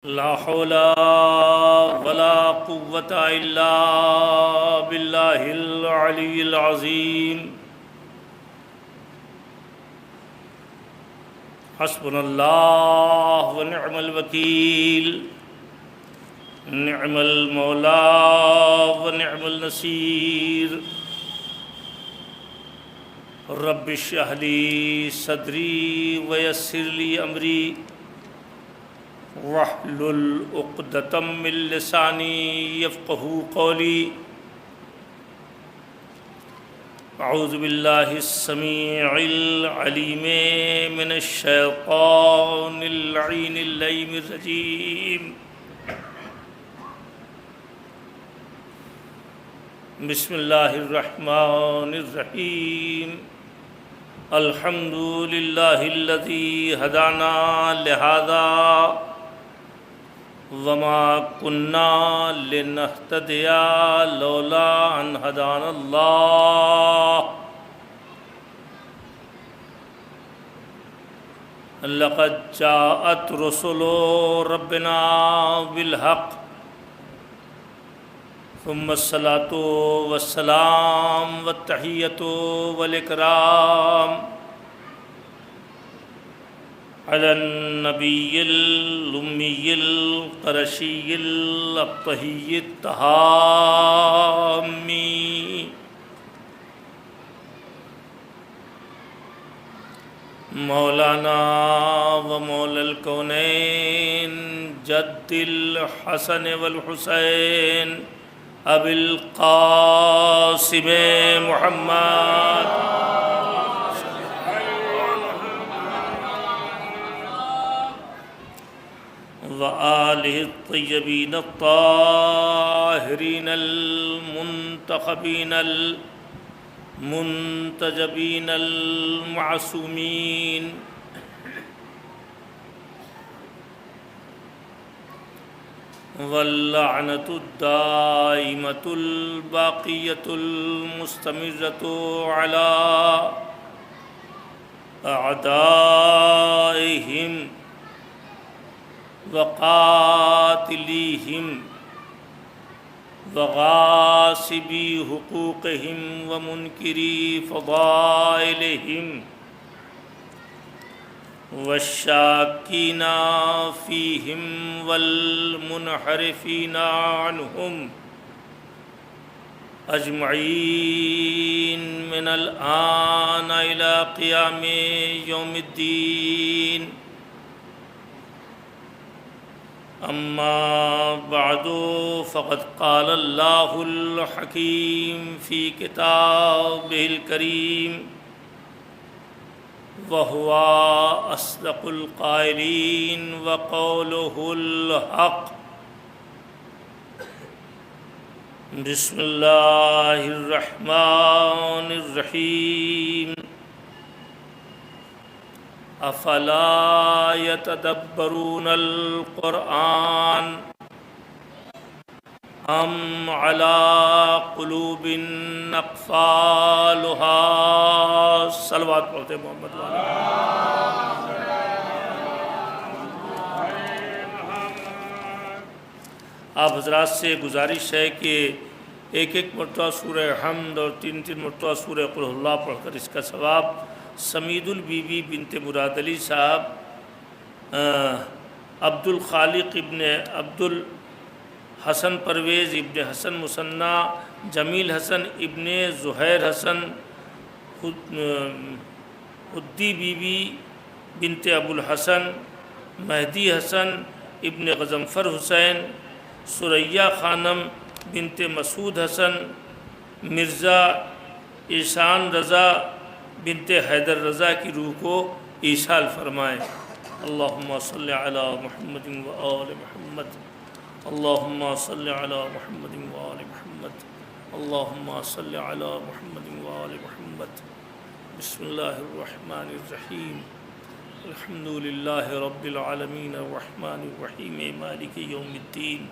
لا حول ولا قوة إلا بالله العلي العظيم حسبنا الله ونعم الوكيل نعم المولى ونعم النصير رب اشرح لي صدري ويسر لي أمري واحلل عقدة من لساني يفقهوا قولي اعوذ باللہ السمیع العلیم من الشیطان اللعین اللعین الرجیم بسم اللہ الرحمن الرحیم الحمد للہ الذی ہدانا لہذا وما كنا لنهتدي لولا ان هدانا الله لقد جاءت رسل ربنا بالحق ثم الصلاة والسلام والتحية والإكرام على النبي الأمي القرشي الأبطحي التهامي مولانا ومولى الكونين جد الحسن والحسين أبي القاسم محمد وآلہ الطیبین الطاہرین المنتخبین المنتجبین المعصومین واللعنۃ الدائمۃ الباقیۃ المستمرۃ علی اعدائہم وقاتلیہم وغاصبی حقوقہم ومنکری فضائلہم والشاکین فیہم والمنحرفین عنہم اجمعین من الآن الی قیام یوم الدین اما بعد فقد قال اللہ الحکیم فی کتابہ الکریم وہو اصدق القائلین وقولہ الحق بسم اللہ الرحمن الرحیم افلا يتدبرون القرآن ام على قلوب اقفالها صلوات پڑھتے محمد والے آپ حضرات سے گزارش ہے کہ ایک ایک مرتبہ سورہ حمد اور تین تین مرتبہ سورہ قل اللہ پڑھ کر اس کا ثواب سمید البی بی بنت مراد علی صاحب عبد الخالق ابن عبد الحسن پرویز ابن حسن مثنی جمیل حسن ابن زہیر حسن حدی بی بی بنت ابو الحسن مہدی حسن ابن غضنفر حسین ثریہ خانم بنت مسعود حسن مرزا ایشان رضا بنت حیدر رضا کی روح کو ایصال فرمائیں اللہم صلی علی محمد و آل محمد اللہم صلی علی محمد و آل محمد اللہم صلی علی محمد و آل محمد بسم اللہ الرحمن الرحیم الحمد للہ رب العالمین الرحمن الرحیم مالک یوم الدین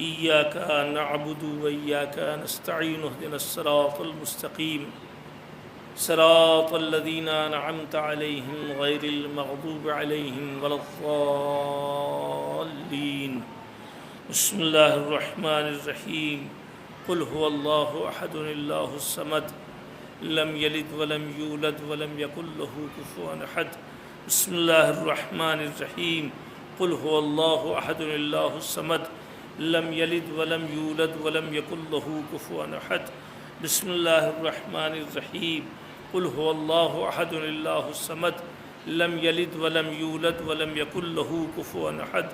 ایاک نعبد و ایاک نستعین اہدنا الصراط المستقیم صراط الذين أنعمت عليهم غير المغضوب عليهم ولا الضالين بسم الله الرحمن الرحيم قل هو الله أحد الله الصمد لم يلد ولم يولد ولم يكن له كفوا أحد بسم الله الرحمن الرحيم قل هو الله أحد الله الصمد لم يلد ولم يولد ولم يكن له كفوا أحد بسم الله الرحمن الرحيم قل هو الله أحد الله الصمد لم يلد ولم يولد ولم يكن له كفوا أحد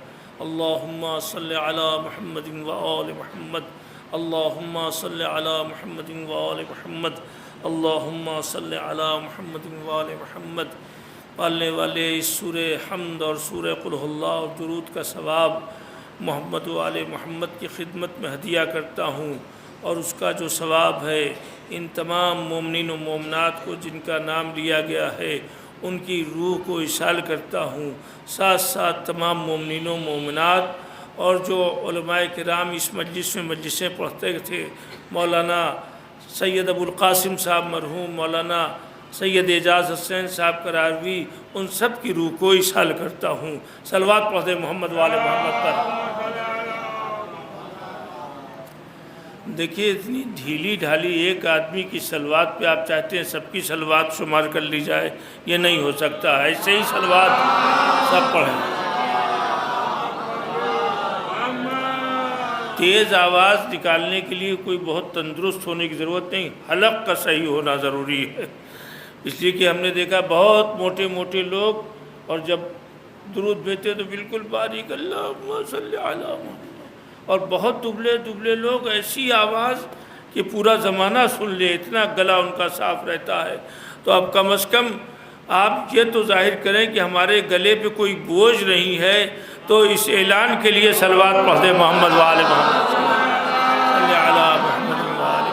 اللهم صل على محمد وآل محمد اللهم صل على محمد وآل محمد اللهم صل على محمد وآل محمد پالنے والے اس سورہ حمد اور سورہ قل هو اللہ اور درود کا ثواب محمد و آل محمد کی خدمت میں ہدیہ کرتا ہوں، اور اس کا جو ثواب ہے ان تمام مومنین و مومنات کو جن کا نام لیا گیا ہے ان کی روح کو اشال کرتا ہوں، ساتھ ساتھ تمام مومنین و مومنات اور جو علماء کرام اس مجلس میں مجلسیں پڑھتے تھے، مولانا سید ابو القاسم صاحب مرحوم، مولانا سید اعجاز حسین صاحب قراروی، ان سب کی روح کو اشال کرتا ہوں۔ صلوات پڑھ دیں محمد و آل محمد پر۔ دیکھیے اتنی ڈھیلی ڈھالی ایک آدمی کی صلوات پہ آپ چاہتے ہیں سب کی صلوات شمار کر لی جائے، یہ نہیں ہو سکتا، ایسے ہی صلوات سب پڑھیں۔ تیز آواز نکالنے کے لیے کوئی بہت تندرست ہونے کی ضرورت نہیں، حلق کا صحیح ہونا ضروری ہے، اس لیے کہ ہم نے دیکھا بہت موٹے موٹے لوگ اور جب درود بھیجتے تو بالکل باریک اللہم صلی علی محمد، اور بہت دبلے دبلے لوگ ایسی آواز کہ پورا زمانہ سن لے، اتنا گلا ان کا صاف رہتا ہے۔ تو اب کم از کم آپ یہ تو ظاہر کریں کہ ہمارے گلے پہ کوئی بوجھ نہیں ہے، تو اس اعلان کے لیے صلوات پڑھ دیں محمد و آل محمد صلی علی محمد و آل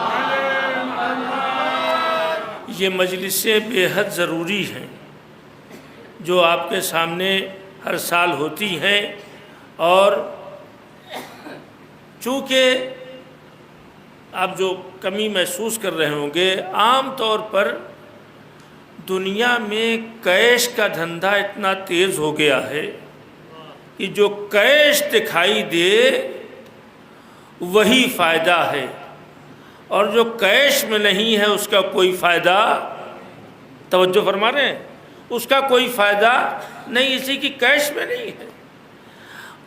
محمد۔ یہ مجلسیں بے حد ضروری ہیں جو آپ کے سامنے ہر سال ہوتی ہیں، اور چونکہ آپ جو کمی محسوس کر رہے ہوں گے، عام طور پر دنیا میں کیش کا دھندہ اتنا تیز ہو گیا ہے کہ جو کیش دکھائی دے وہی فائدہ ہے، اور جو کیش میں نہیں ہے اس کا کوئی فائدہ، توجہ فرما رہے ہیں، اس کا کوئی فائدہ نہیں، اسی کی کیش میں نہیں ہے۔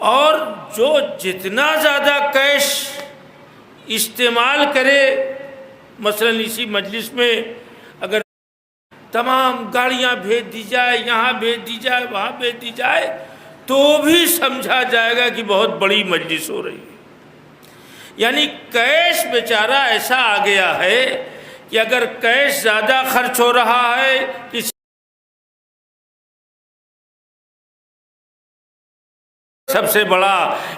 اور جو جتنا زیادہ کیش استعمال کرے، مثلا اسی مجلس میں اگر تمام گاڑیاں بھیج دی جائے، یہاں بھیج دی جائے، وہاں بھیج دی جائے، تو بھی سمجھا جائے گا کہ بہت بڑی مجلس ہو رہی ہے۔ یعنی کیش بیچارہ ایسا آ گیا ہے کہ اگر کیش زیادہ خرچ ہو رہا ہے، کسی سب سے بڑا،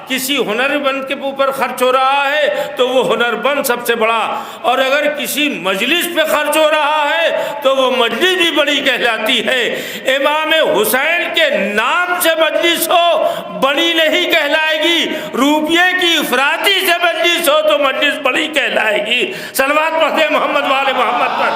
کسی ہنر مند کے اوپر خرچ ہو رہا ہے تو وہ ہنر مند سب سے بڑا، اور اگر کسی مجلس پہ خرچ ہو رہا ہے تو وہ مجلس بھی بڑی کہلاتی ہے۔ امام حسین کے نام سے مجلس ہو بڑی نہیں کہلائے گی، روپیے کی افراطی سے مجلس ہو تو مجلس بڑی کہلائے گی۔ صلوات پڑھتے ہیں محمد والے محمد پر۔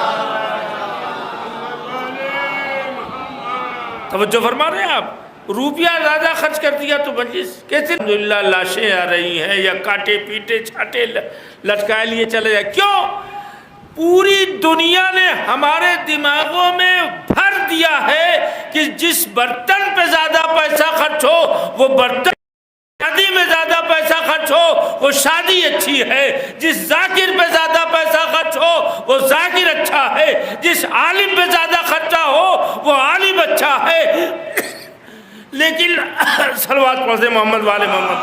توجہ فرما رہے ہیں آپ؟ روپیہ زیادہ خرچ کر دیا تو مجلس کیسے؟ الحمدللہ لاشیں آ رہی ہیں یا کاٹے پیٹے چھاٹے لٹکائے لیے چلے جائے۔ کیوں؟ پوری دنیا نے ہمارے دماغوں میں بھر دیا ہے کہ جس برتن پہ زیادہ پیسہ خرچ ہو وہ برتن، شادی میں زیادہ پیسہ خرچ ہو وہ شادی اچھی ہے، جس ذاکر پہ زیادہ پیسہ خرچ ہو وہ ذاکر اچھا ہے، جس عالم پہ زیادہ خرچہ ہو وہ عالم اچھا ہے۔ لیکن صلوات پڑھ دیں محمد والے محمد۔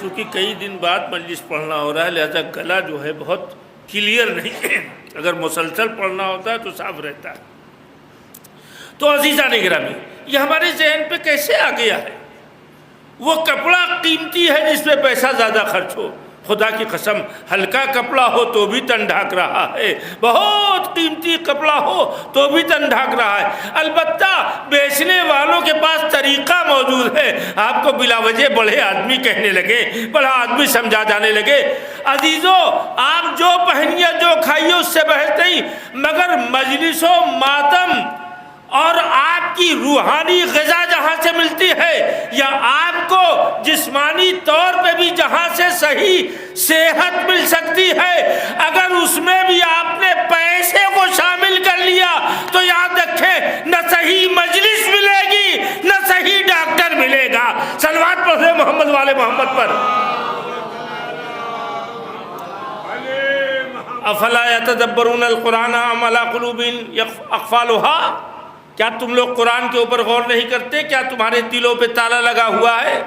چونکہ کئی دن بعد مجلس پڑھنا ہو رہا ہے، لہذا گلا جو ہے بہت کلیئر نہیں ہے، اگر مسلسل پڑھنا ہوتا ہے تو صاف رہتا ہے۔ تو عزیزان گرامی، یہ ہمارے ذہن پہ کیسے آ گیا ہے؟ وہ کپڑا قیمتی ہے جس پہ پیسہ زیادہ خرچ ہو، خدا کی قسم ہلکا کپڑا ہو تو بھی تن ڈھانک رہا ہے، بہت قیمتی کپڑا ہو تو بھی تن ڈھانک رہا ہے۔ البتہ بیچنے والوں کے پاس طریقہ موجود ہے، آپ کو بلا وجہ بڑے آدمی کہنے لگے، بڑا آدمی سمجھا جانے لگے۔ عزیزو، آپ جو پہنیے جو کھائیے اس سے بحث نہیں، مگر مجلس و ماتم اور آپ کی روحانی غذا جہاں سے ملتی ہے، یا آپ کو جسمانی طور پہ بھی جہاں سے صحیح صحت مل سکتی ہے، اگر اس میں بھی آپ نے پیسے کو شامل کر لیا تو یاد رکھیں نہ صحیح مجلس ملے گی نہ صحیح ڈاکٹر ملے گا۔ صلوات پڑھیں محمد والے محمد پر۔ افلا یتدبرون القرآن ام علی قلوب اقفالها، کیا تم لوگ قرآن کے اوپر غور نہیں کرتے؟ کیا تمہارے دلوں پہ تالا لگا ہوا ہے؟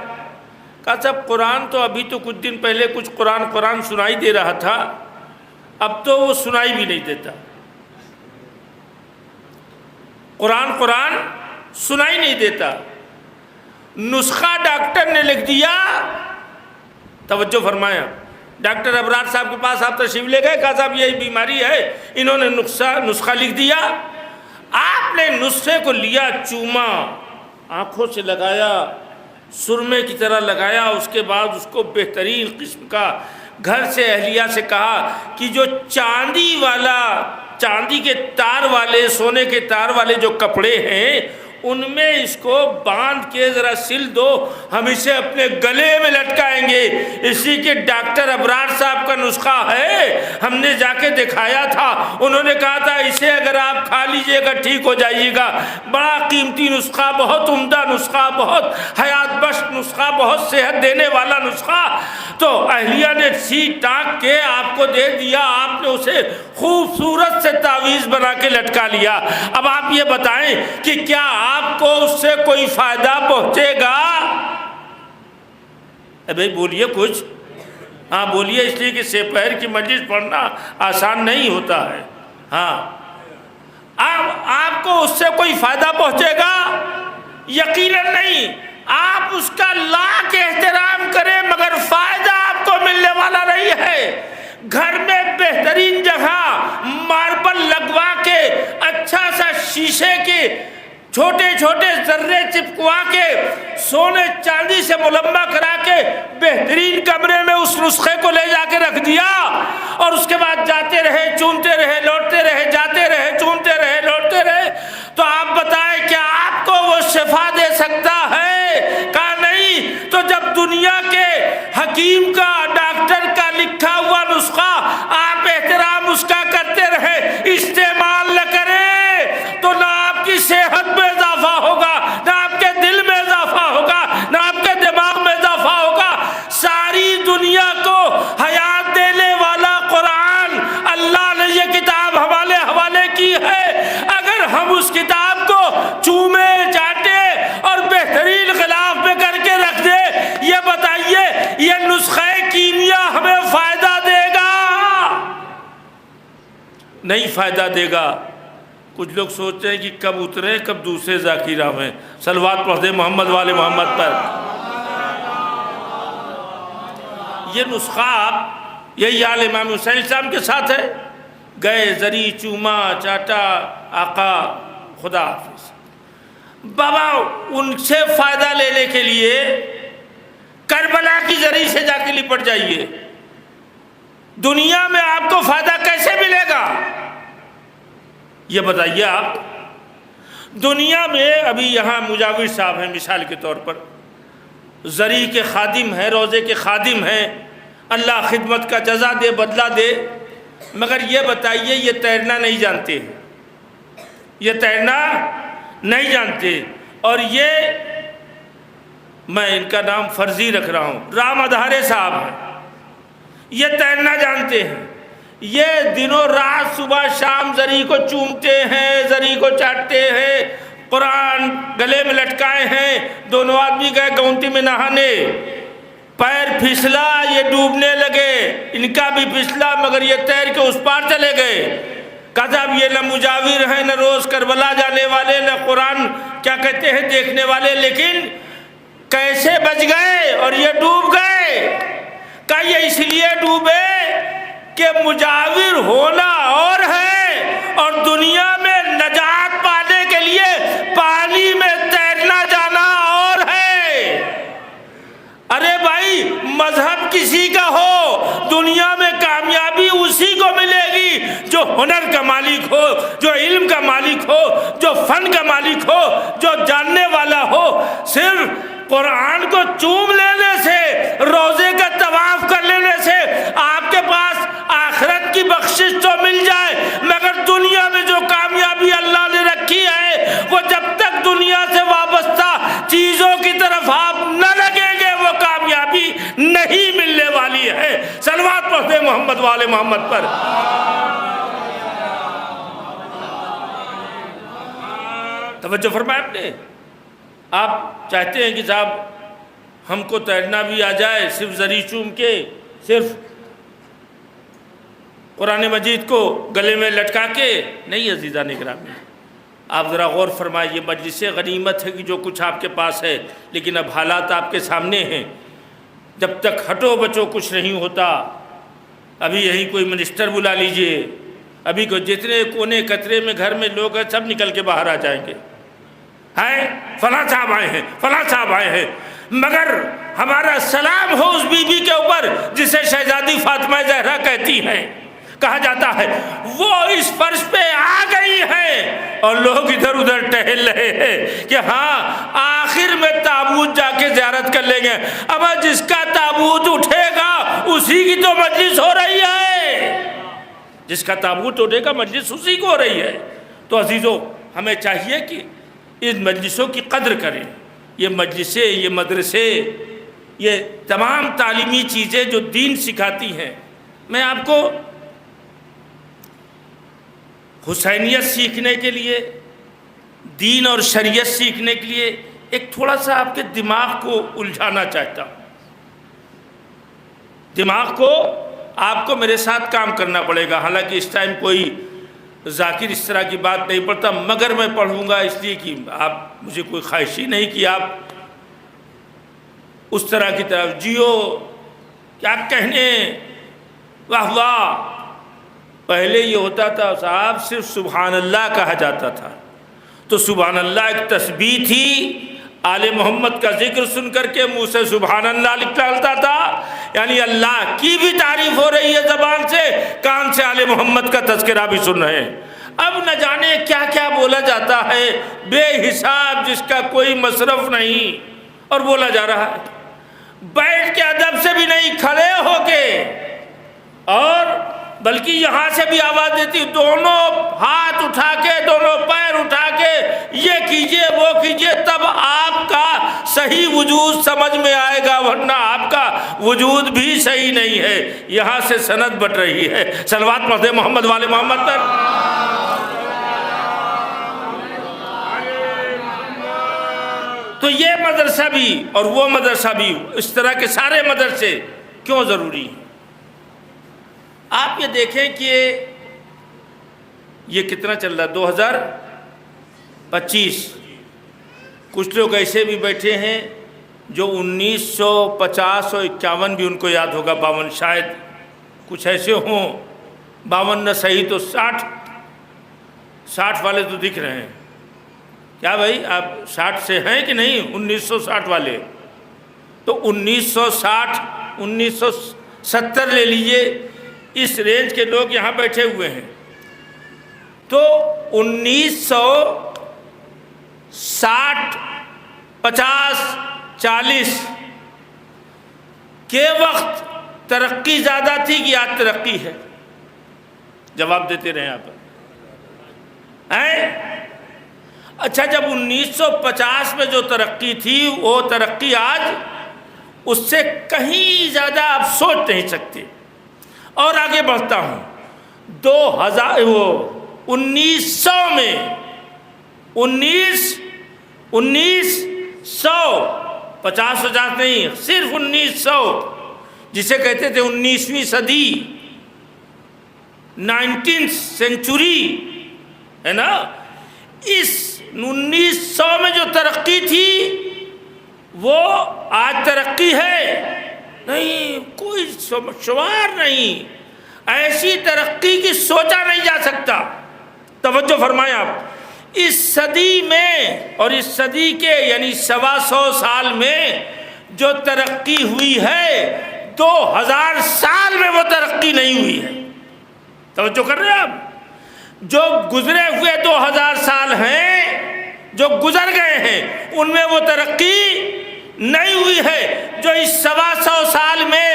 کہا صاحب قرآن تو ابھی تو کچھ دن پہلے کچھ قرآن سنائی دے رہا تھا، اب تو وہ سنائی بھی نہیں دیتا۔ قرآن سنائی نہیں دیتا۔ نسخہ ڈاکٹر نے لکھ دیا، توجہ فرمایا، ڈاکٹر ابرار صاحب کے پاس آپ تشریف لے گئے، کہا صاحب یہی بیماری ہے، انہوں نے نسخہ لکھ دیا۔ آپ نے نسخے کو لیا، چوما، آنکھوں سے لگایا، سرمے کی طرح لگایا، اس کے بعد اس کو بہترین قسم کا گھر سے اہلیہ سے کہا کہ جو چاندی کے تار والے، سونے کے تار والے جو کپڑے ہیں ان میں اس کو باندھ کے ذرا سل دو، ہم اسے اپنے گلے میں لٹکائیں گے۔ اسی کے ڈاکٹر ابرار صاحب کا نسخہ ہے، ہم نے جا کے دکھایا تھا، انہوں نے کہا تھا اسے اگر آپ کھا لیجئے گا ٹھیک ہو جائیے گا۔ بڑا قیمتی نسخہ، بہت عمدہ نسخہ، بہت حیات بخش نسخہ، بہت صحت دینے والا نسخہ۔ تو اہلیہ نے سی ٹانک کے آپ کو دے دیا، آپ نے اسے خوبصورت سے تعویذ بنا کے لٹکا لیا۔ اب آپ یہ بتائیں کہ کیا آپ کو اس سے کوئی فائدہ پہنچے گا؟ بھائی بولیے کچھ، ہاں بولیے، اس لیے کہ سپہر کی مجلس پڑھنا آسان نہیں ہوتا ہے۔ ہاں آپ کو اس سے کوئی فائدہ پہنچے گا؟ یقیناً نہیں۔ آپ اس کا لاکھ احترام کریں مگر فائدہ آپ کو ملنے والا نہیں ہے۔ گھر میں بہترین جگہ ماربل لگوا کے، اچھا سا شیشے کے چھوٹے چھوٹے ذرے چپکوا کے، سونے چاندی سے ملمع کرا کے بہترین کمرے میں اس نسخے کو لے جا کے رکھ دیا، اور اس کے بعد جاتے رہے، چونتے رہے، لوٹتے رہے، جاتے رہے، چونتے رہے، لوٹتے رہے، تو آپ بتائیں کیا آپ کو وہ شفا دے سکتا ہے؟ کہا نہیں۔ تو جب دنیا کے حکیم کا، ڈاکٹر کا لکھا ہوا نسخہ آپ احترام اس کا کرتے رہے، استعمال نہ کریں، تو نہ آپ کی صحت میں اضافہ ہوگا، نہ آپ کے دل میں اضافہ ہوگا، نہ آپ کے دماغ میں اضافہ ہوگا۔ ساری دنیا کو حیات دینے والا قرآن، اللہ نے یہ کتاب ہمارے حوالے کی ہے، اگر ہم اس کتاب کو چومے چاٹے اور بہترین غلاف میں کر کے رکھ دے، یہ بتائیے یہ نسخہ کیمیا ہمیں فائدہ دے گا؟ نہیں فائدہ دے گا۔ کچھ لوگ سوچتے ہیں کہ کب اتریں، کب دوسرے ذاکرہ میں۔ صلوات پڑھ دیں محمد والے محمد پر۔ یہ نسخہ آپ، یہی حال امام حسین السلام کے ساتھ ہے، گئے زری چوما چاٹا، آقا خدا حافظ۔ بابا ان سے فائدہ لینے کے لیے کربلا کی زری سے جا کے لپٹ جائیے، دنیا میں آپ کو فائدہ کیسے ملے گا یہ بتائیے آپ۔ دنیا میں ابھی یہاں مجاور صاحب ہیں مثال کے طور پر، زری کے خادم ہیں، روزے کے خادم ہیں، اللہ خدمت کا جزا دے، بدلہ دے، مگر یہ بتائیے یہ تیرنا نہیں جانتے ہیں، یہ تیرنا نہیں جانتے، اور یہ میں ان کا نام فرضی رکھ رہا ہوں، رام ادھارے صاحب ہیں، یہ تیرنا جانتے ہیں، یہ دنوں رات صبح شام زری کو چومتے ہیں، زری کو چاٹتے ہیں، قرآن گلے میں لٹکائے ہیں۔ دونوں آدمی گئے گونتی میں نہانے، پیر پھسلا، یہ ڈوبنے لگے، ان کا بھی پھسلا مگر یہ تیر کے اس پار چلے گئے۔ کہا صاحب یہ نہ مجاور ہیں، نہ روز کربلا جانے والے، نہ قرآن کیا کہتے ہیں دیکھنے والے، لیکن کیسے بچ گئے اور یہ ڈوب گئے؟ کہ یہ اس لیے ڈوبے کہ مجاور ہونا اور ہے اور دنیا میں نجات پانے کے لیے پانی میں تیرنا جانا اور ہے۔ ارے بھائی مذہب کسی کا ہو، دنیا میں کامیابی اسی کو ملے گی جو ہنر کا مالک ہو، جو علم کا مالک ہو، جو فن کا مالک ہو، جو جاننے والا ہو۔ صرف قرآن کو چوم لینے سے، روزے کا طواف کر لینے سے آپ کے پاس آخرت کی بخشش تو مل جائے، مگر دنیا میں جو کامیابی اللہ نے رکھی ہے وہ جب تک دنیا سے وابستہ چیزوں کی طرف آپ نہ لگیں گے وہ کامیابی نہیں ملنے والی ہے۔ صلوات پڑھتے محمد والے محمد پر۔ توجہ فرمائے آپ نے۔ آپ چاہتے ہیں کہ صاحب ہم کو تیرنا بھی آ جائے صرف زری چوم کے، صرف قرآن مجید کو گلے میں لٹکا کے؟ نہیں عزیزان اکرامی، آپ ذرا غور فرمائیں۔ یہ مجلس غنیمت ہے کہ جو کچھ آپ کے پاس ہے، لیکن اب حالات آپ کے سامنے ہیں۔ جب تک ہٹو بچو کچھ نہیں ہوتا۔ ابھی یہیں کوئی منسٹر بلا لیجئے، ابھی کوئی جتنے کونے کترے میں گھر میں لوگ ہیں سب نکل کے باہر آ جائیں گے، ہیں فلاں صاحب آئے ہیں، فلاں صاحب آئے ہیں، مگر ہمارا سلام ہو اس بی بی کے اوپر جسے شہزادی فاطمہ زہرا کہتی ہیں۔ کہا جاتا ہے وہ اس فرش پہ آ گئی ہے اور لوگ ادھر ادھر ٹہل رہے ہیں کہ ہاں آخر میں تابوت جا کے زیارت کر لیں گے۔ اب جس کا تابوت اٹھے گا اسی کی تو مجلس ہو رہی ہے، جس کا تابوت اٹھے گا مجلس اسی کو ہو رہی ہے۔ تو عزیزو ہمیں چاہیے کہ ان مجلسوں کی قدر کریں۔ یہ مجلسیں، یہ مدرسے، یہ تمام تعلیمی چیزیں جو دین سکھاتی ہیں۔ میں آپ کو حسینیت سیکھنے کے لیے، دین اور شریعت سیکھنے کے لیے ایک تھوڑا سا آپ کے دماغ کو الجھانا چاہتا ہوں۔ دماغ کو آپ کو میرے ساتھ کام کرنا پڑے گا۔ حالانکہ اس ٹائم کوئی ذاکر اس طرح کی بات نہیں پڑھتا، مگر میں پڑھوں گا اس لیے کہ آپ مجھے کوئی خواہش ہی نہیں کہ آپ اس طرح کی طرف جیو، کیا کہنے، واہ واہ۔ پہلے یہ ہوتا تھا صاحب صرف سبحان اللہ کہا جاتا تھا، تو سبحان اللہ ایک تسبیح تھی، آل محمد کا ذکر سن کر کے منہ سے سبحان اللہ نکلتا تھا، یعنی اللہ کی بھی تعریف ہو رہی ہے زبان سے، کان سے آل محمد کا تذکرہ بھی سن رہے ہیں۔ اب نہ جانے کیا کیا بولا جاتا ہے بے حساب، جس کا کوئی مصرف نہیں، اور بولا جا رہا ہے بیٹھ کے ادب سے بھی نہیں، کھڑے ہو کے، اور بلکہ یہاں سے بھی آواز دیتی، دونوں ہاتھ اٹھا کے، دونوں پیر اٹھا کے، یہ کیجئے وہ کیجئے، تب آپ کا صحیح وجود سمجھ میں آئے گا، ورنہ آپ کا وجود بھی صحیح نہیں ہے۔ یہاں سے سند بٹ رہی ہے۔ صلوات پڑھتے محمد والے محمد پر۔ تو یہ مدرسہ بھی اور وہ مدرسہ بھی، اس طرح کے سارے مدرسے کیوں ضروری ہیں؟ آپ یہ دیکھیں کہ یہ کتنا چل رہا ہے، 2025۔ کچھ لوگ ایسے بھی بیٹھے ہیں جو 1950 اور 51 بھی ان کو یاد ہوگا، 52 شاید کچھ ایسے ہوں، 52 نہ صحیح تو 60 والے تو دکھ رہے ہیں۔ کیا بھائی آپ 60 سے ہیں کہ نہیں؟ 1960 والے تو 1960 1970 لے لیجئے، اس رینج کے لوگ یہاں بیٹھے ہوئے ہیں۔ تو 1960 50 40 کے وقت ترقی زیادہ تھی کہ آج ترقی ہے؟ جواب دیتے رہے آپ۔ اچھا، جب 1950 میں جو ترقی تھی وہ ترقی آج اس سے کہیں زیادہ آپ سوچ نہیں سکتے۔ اور آگے بڑھتا ہوں، 1900 میں 1950 نہیں، صرف 1900 جسے کہتے تھے 19ویں صدی، 19th سینچری ہے نا، اس 1900 میں جو ترقی تھی وہ آج ترقی ہے؟ نہیں، کوئی شمار نہیں، ایسی ترقی کی سوچا نہیں جا سکتا۔ توجہ فرمائیں آپ، اس صدی میں اور اس صدی کے یعنی 125 سال میں جو ترقی ہوئی ہے 2000 سال میں وہ ترقی نہیں ہوئی ہے۔ توجہ کر رہے ہیں آپ؟ جو گزرے ہوئے 2000 سال ہیں، جو گزر گئے ہیں، ان میں وہ ترقی نہیں ہوئی ہے۔ جو اس 125 سال میں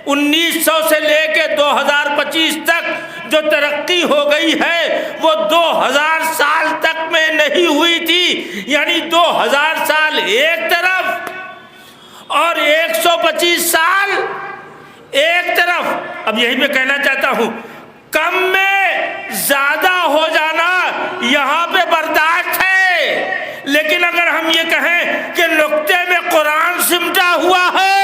1900 سے لے کے 2025 تک جو ترقی ہو گئی ہے وہ 2000 سال تک میں نہیں ہوئی تھی، یعنی 2000 سال ایک طرف اور 125 سال ایک طرف۔ اب یہی میں کہنا چاہتا ہوں، کم میں زیادہ ہو جانا یہاں پہ برداشت ہے، لیکن اگر ہم یہ کہیں کہ نقطے میں قرآن سمٹا ہوا ہے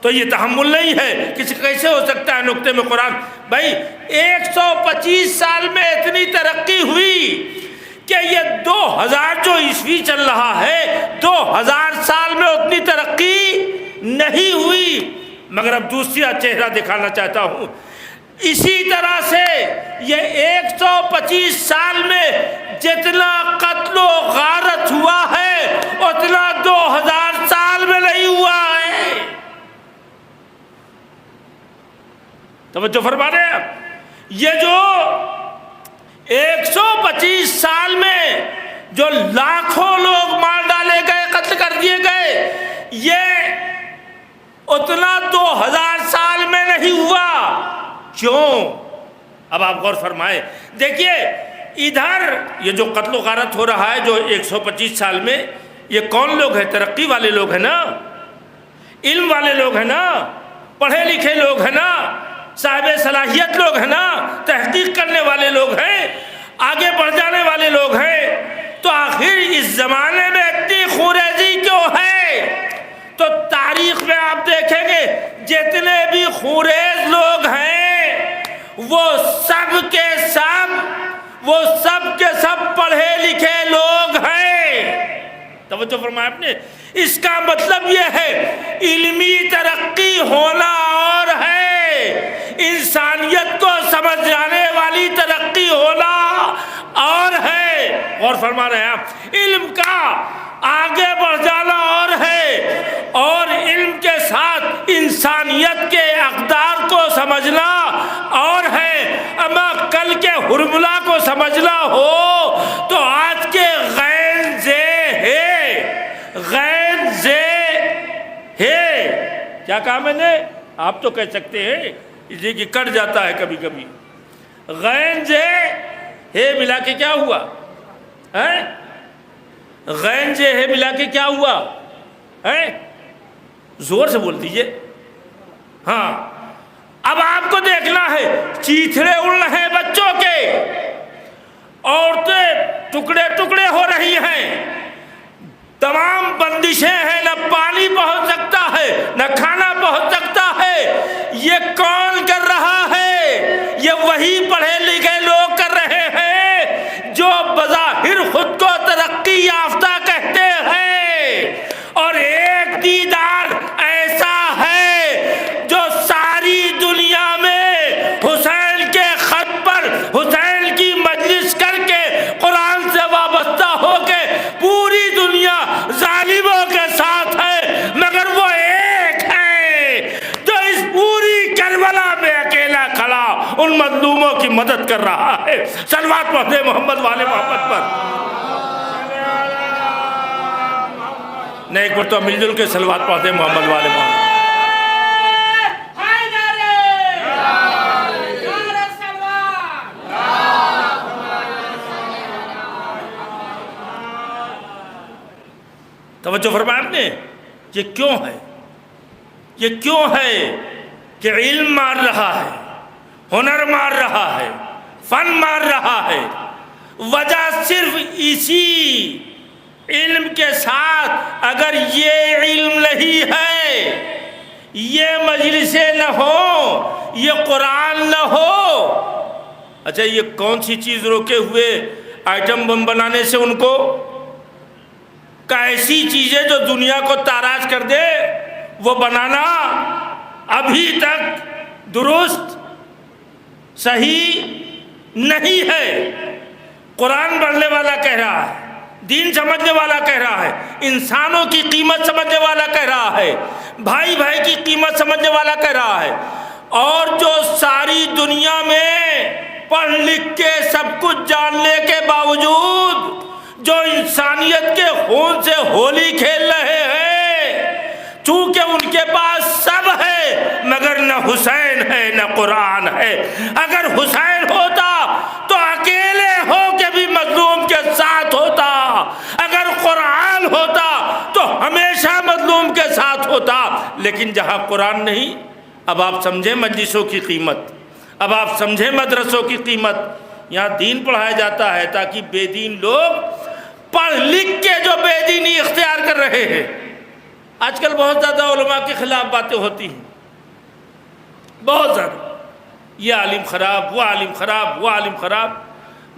تو یہ تحمل نہیں ہے۔ کیسے ہو سکتا ہے نقطے میں قرآن؟ بھائی 125 سال میں اتنی ترقی ہوئی کہ یہ 2000 جو عیسوی چل رہا ہے 2000 سال میں اتنی ترقی نہیں ہوئی۔ مگر اب دوسرا چہرہ دکھانا چاہتا ہوں، اسی طرح سے یہ 125 سال میں جتنا قتل و غارت ہوا ہے اتنا 2000 سال میں نہیں ہوا ہے۔ توجہ فرما رہے ہیں؟ یہ جو 125 سال میں جو لاکھوں لوگ مار ڈالے گئے، قتل کر دیے گئے، یہ اتنا 2000 سال میں نہیں ہوا۔ کیوں؟ اب آپ غور فرمائیں، دیکھیے ادھر یہ جو قتل و غارت ہو رہا ہے جو 125 سال میں، یہ کون لوگ ہیں؟ ترقی والے لوگ ہیں نا، علم والے لوگ ہیں نا، پڑھے لکھے لوگ ہیں نا، صاحب صلاحیت لوگ ہیں نا، تحقیق کرنے والے لوگ ہیں، آگے بڑھ جانے والے لوگ ہیں۔ تو آخر اس زمانے میں اتنی خوریزی کیوں ہے؟ تو تاریخ میں آپ دیکھیں گے جتنے بھی خوریز لوگ ہیں وہ سب کے سب پڑھے لکھے لوگ ہیں۔ توجہ فرمایا آپ نے؟ اس کا مطلب یہ ہے علمی ترقی ہونا اور ہے، انسانیت کو سمجھ جانے والی ترقی ہونا اور ہے۔ غور فرما رہے ہیں آپ؟ علم کا آگے بڑھ جانا اور ہے، اور علم کے ساتھ انسانیت کے اقدار کو سمجھنا اور ہے۔ اما کل کے حرملا کو سمجھنا ہو تو آج کے غین ہے کیا کہا میں نے؟ آپ تو کہہ سکتے ہیں یہ کہ کٹ جاتا ہے کبھی کبھی۔ غین ہے ملا کے کیا ہوا ہے؟ غین ہے ملا کے کیا ہوا ہے؟ زور سے بول دیجئے۔ ہاں، اب آپ کو دیکھنا ہے، چیتھڑے اڑ رہے ہیں بچوں کے، عورتیں ٹکڑے ٹکڑے ہو رہی ہیں، تمام بندشیں ہیں، نہ پانی پہنچ سکتا ہے نہ کھانا پہنچ سکتا ہے۔ یہ کون کر رہا ہے؟ یہ وہی پڑھے لکھے لوگ کر رہے ہیں جو بظاہر خود کو ترقی یافتہ کہتے ہیں، اور ایک دیدار ایسا ہے جو ساری دنیا میں حسین کے خط پر حسین کی مجلس کر کے قرآن سے وابستہ ہو کے پوری دنیا ظالموں کے ساتھ ہے، مگر وہ ایک ہے جو اس پوری کربلا میں اکیلا کھڑا ان مظلوموں کی مدد کر رہا ہے۔ صلوات پڑھتے محمد والے محمد پر۔ نہیں، ایک بار تو مل جل کے صلوات پڑھتے محمد والے محمد۔ توجہ فرمایا آپ نے؟ یہ کیوں ہے؟ یہ کیوں ہے کہ علم مار رہا ہے، ہنر مار رہا ہے، فن مار رہا ہے؟ وجہ صرف اسی علم کے ساتھ اگر یہ علم نہیں ہے، یہ مجلسیں نہ ہو، یہ قرآن نہ ہو۔ اچھا، یہ کون سی چیز روکے ہوئے آئٹم بم بنانے سے ان کو؟ ایسی چیزیں جو دنیا کو تاراج کر دے وہ بنانا ابھی تک درست صحیح نہیں ہے۔ قرآن پڑھنے والا کہہ رہا ہے، دین سمجھنے والا کہہ رہا ہے، انسانوں کی قیمت سمجھنے والا کہہ رہا ہے، بھائی بھائی کی قیمت سمجھنے والا کہہ رہا ہے، اور جو ساری دنیا میں پڑھ لکھ کے سب کچھ جاننے کے باوجود جو انسانیت کے خون سے ہولی کھیل رہے ہیں، چونکہ ان کے پاس سب ہے مگر نہ حسین ہے نہ قرآن ہے۔ اگر حسین ہوتا تو اکیلے ہو کے بھی مظلوم کے ساتھ ہوتا، اگر قرآن ہوتا تو ہمیشہ مظلوم کے ساتھ ہوتا، لیکن جہاں قرآن نہیں، اب آپ سمجھیں مجلسوں کی قیمت، اب آپ سمجھیں مدرسوں کی قیمت۔ یہاں دین پڑھایا جاتا ہے تاکہ بے دین لوگ پڑھ لکھ کے جو بے دینی اختیار کر رہے ہیں۔ آج کل بہت زیادہ علماء کے خلاف باتیں ہوتی ہیں، بہت زیادہ، یہ عالم خراب، وہ عالم خراب، وہ عالم خراب۔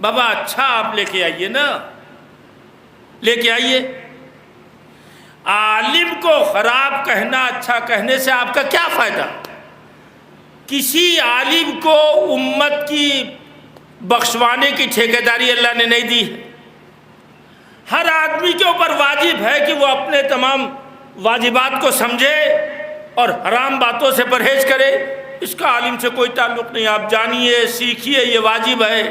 بابا اچھا آپ لے کے آئیے نا، لے کے آئیے۔ عالم کو خراب کہنا اچھا کہنے سے آپ کا کیا فائدہ؟ کسی عالم کو امت کی بخشوانے کی ٹھیکیداری اللہ نے نہیں دی ہے۔ ہر آدمی کے اوپر واجب ہے کہ وہ اپنے تمام واجبات کو سمجھے اور حرام باتوں سے پرہیز کرے۔ اس کا عالم سے کوئی تعلق نہیں، آپ جانیے، سیکھیے، یہ واجب ہے۔